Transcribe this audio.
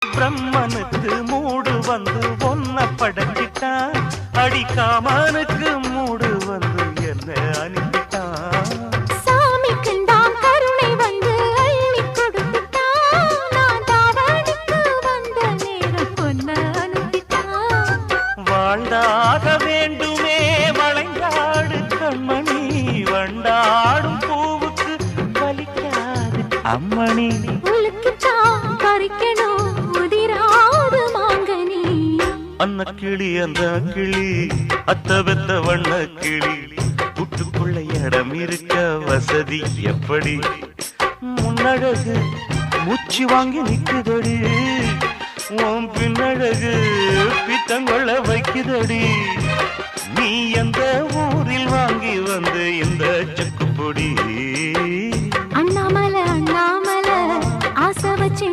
பிரம்மனுக்கு மூடு வந்து ஒன்ன படைச்சிட்டான், அடிக்காமனுக்கு மூடு வந்து என்ன அனுப்பிட்டான். சாமிக்குண்டாம் கருணை வந்து அள்ளி கொடுத்துட்டான், நான் தாவணிக்கு வந்த நேரம் பொன்ன அனுப்பிட்டான். வாழ்ந்தாக வேண்டுமே வளைந்தாடு கண்மணி, வண்டாடும் பூவுக்கு வலிக்காது அம்மணி. அன்ன கிளி அந்த கிளி அத்த வெத்த வண்ண கிளி, கூட்டுக்குள்ள இடம் இருக்க வசதி எப்படி? முன்னழகு மூச்சு வாங்கி நிக்குதடி, உன் பின்னழகு பித்தங்கொள்ள வைக்குதடி. நீ எந்த ஊரில் வாங்கி வந்து இந்த செக்குப்பொடி? அண்ணாமலை அண்ணாமலை ஆசை வச்சு